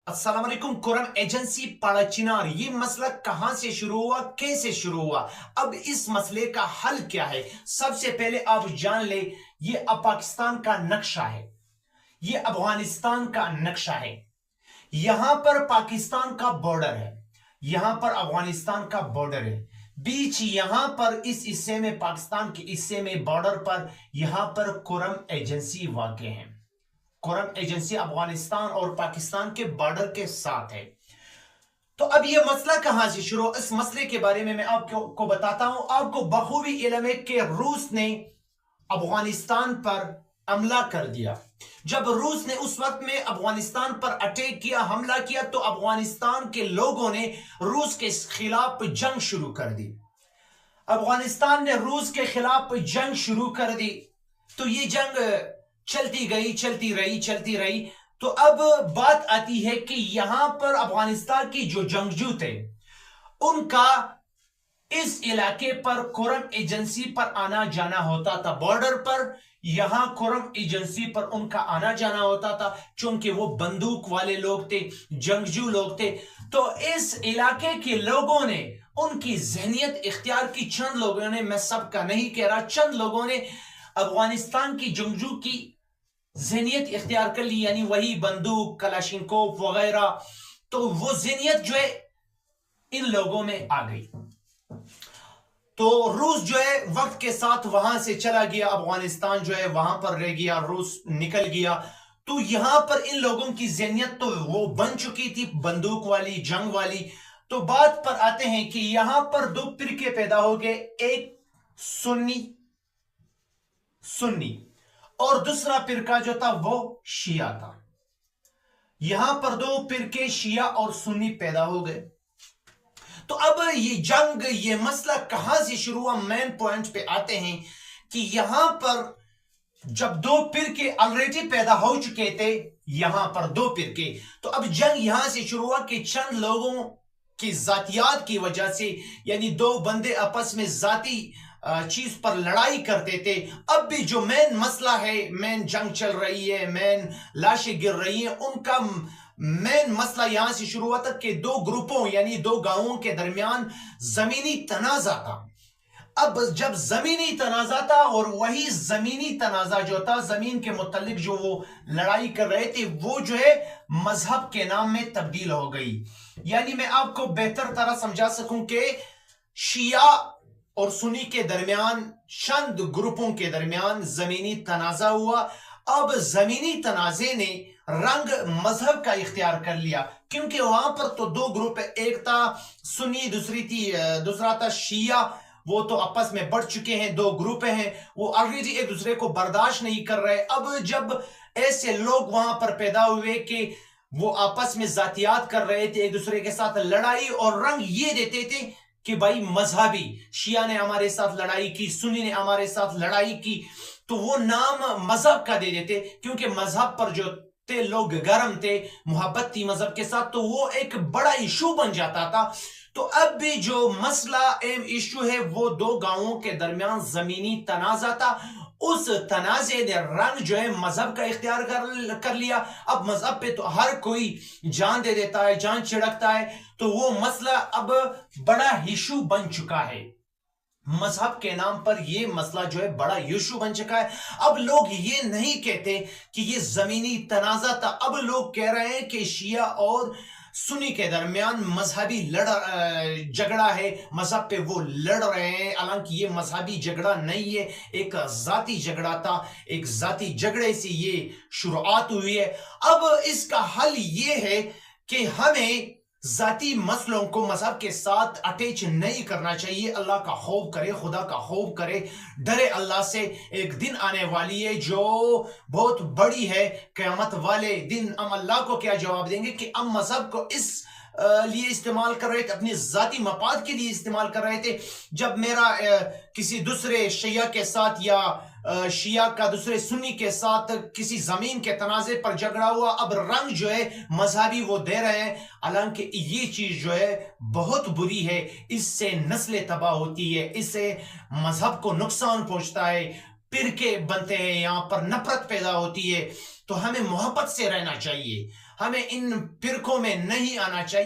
अस्सलाम वालेकुम। कुरम एजेंसी पाड़ाचिनार, ये मसला कहां से शुरू हुआ, कैसे शुरू हुआ, अब इस मसले का हल क्या है? सबसे पहले आप जान ले, ये अब पाकिस्तान का नक्शा है, ये अफगानिस्तान का नक्शा है। यहां पर पाकिस्तान का बॉर्डर है, यहां पर अफगानिस्तान का बॉर्डर है। बीच यहां पर इस हिस्से में, पाकिस्तान के हिस्से में बॉर्डर पर यहां पर कुरम एजेंसी वाक़ है। कुरम एजेंसी अफगानिस्तान और पाकिस्तान के बॉर्डर के साथ है। तो अब यह मसला कहां से शुरू, इस मसले के बारे में मैं आपको बताता हूं। आपको बखूबी इल्म है कि रूस ने अफगानिस्तान पर हमला कर दिया। जब रूस ने उस वक्त में अफगानिस्तान पर अटैक किया, हमला किया, तो अफगानिस्तान के लोगों ने रूस के खिलाफ जंग शुरू कर दी। अफगानिस्तान ने रूस के खिलाफ जंग शुरू कर दी। तो ये जंग चलती गई, चलती रही। तो अब बात आती है कि यहां पर अफगानिस्तान की जो जंगजू थे, उनका इस इलाके पर कुरम एजेंसी पर आना जाना होता था। बॉर्डर पर यहां कुरम एजेंसी पर उनका आना जाना होता था, चूंकि वो बंदूक वाले लोग थे, जंगजू लोग थे। तो इस इलाके के लोगों ने उनकी जहनियत इख्तियार की। चंद लोगों ने, मैं सबका नहीं कह रहा, चंद लोगों ने अफगानिस्तान की जंगजू की जहनियत इख्तियार कर ली, यानी वही बंदूक, कलाशिनकोव वगैरह। तो वो जहनियत जो है इन लोगों में आ गई। तो रूस जो है वक्त के साथ वहां से चला गया, अफगानिस्तान जो है वहां पर रह गया, रूस निकल गया। तो यहां पर इन लोगों की जहनियत तो वो बन चुकी थी, बंदूक वाली, जंग वाली। तो बात पर आते हैं कि यहां पर दो फिरके पैदा हो गए, एक सुन्नी और दूसरा फिरका जो था वो शिया था। यहां पर दो फिरके शिया और सुन्नी पैदा हो गए। तो अब ये जंग, ये मसला कहां से शुरू हुआ, मेन पॉइंट पे आते हैं कि यहां पर जब दो फिरके ऑलरेडी पैदा हो चुके थे, यहां पर दो फिरके, तो अब जंग यहां से शुरू हुआ कि चंद लोगों की जातियात की वजह से, यानी दो बंदे आपस में जाती चीज पर लड़ाई करते थे। अब भी जो मेन मसला है, मेन जंग चल रही है, मेन लाशें गिर रही हैं, उनका मेन मसला यहां से शुरू हुआ था कि दो ग्रुपों, यानी दो गांवों के दरमियान जमीनी तनाजा था। अब जब जमीनी तनाजा था, और वही जमीनी तनाजा जो था, जमीन के मुतालिक जो वो लड़ाई कर रहे थे, वो जो है मजहब के नाम में तब्दील हो गई। यानी मैं आपको बेहतर तरह समझा सकूं कि शिया और सुन्नी के दरमियान, चंद ग्रुपों के दरमियान जमीनी तनाजा हुआ। अब जमीनी तनाजे ने रंग मजहब का इख्तियार कर लिया, क्योंकि वहां पर तो दो ग्रुप है, एक था सुन्नी, दूसरा था शिया। वो तो आपस में बढ़ चुके हैं, दो ग्रुप हैं, वो ऑलरेडी एक दूसरे को बर्दाश्त नहीं कर रहे। अब जब ऐसे लोग वहां पर पैदा हुए कि वो आपस में जातियात कर रहे थे, एक दूसरे के साथ लड़ाई, और रंग ये देते थे कि भाई मजहबी, शिया ने हमारे साथ लड़ाई की, सुन्नी ने हमारे साथ लड़ाई की, तो वो नाम मजहब का दे देते, क्योंकि मजहब पर जो थे लोग गर्म थे, मोहब्बत थी मजहब के साथ, तो वो एक बड़ा इशू बन जाता था। तो अब भी जो मसला एम इशू है, वो दो गांवों के दरमियान जमीनी तनाजा था। उस तनाजे ने रंग जो है मजहब का इख्तियार कर लिया। अब मजहब पे तो हर कोई जान दे देता है, जान छिड़कता है। तो वो मसला अब बड़ा इशू बन चुका है। मजहब के नाम पर यह मसला जो है बड़ा इशू बन चुका है। अब लोग ये नहीं कहते कि ये जमीनी तनाजा था, अब लोग कह रहे हैं कि शिया और सुन्नी के दरमियान मजहबी झगड़ा है, मजहब पे वो लड़ रहे हैं। हालांकि ये मजहबी झगड़ा नहीं है, एक जाती झगड़ा था, एक जाती झगड़े से ये शुरुआत हुई है। अब इसका हल ये है कि हमें जाती मसलों को मजहब के साथ अटैच नहीं करना चाहिए। अल्लाह का खौफ करे, खुदा का खौफ करे, डरे अल्लाह से। एक दिन आने वाली है जो बहुत बड़ी है, क़यामत वाले दिन हम अल्लाह को क्या जवाब देंगे कि हम मजहब को इस लिए इस्तेमाल कर रहे थे, अपनी जाती मफाद के लिए इस्तेमाल कर रहे थे। जब मेरा किसी दूसरे शिया के साथ या शिया का दूसरे सुन्नी के साथ किसी जमीन के तनाजे पर झगड़ा हुआ, अब रंग जो है मजहबी वो दे रहे हैं। हालांकि ये चीज जो है बहुत बुरी है, इससे नस्लें तबाह होती है, इससे मजहब को नुकसान पहुंचता है, फिरके बनते हैं, यहां पर नफरत पैदा होती है। तो हमें मोहब्बत से रहना चाहिए, ہمیں ان فرقوں میں نہیں آنا چاہیے.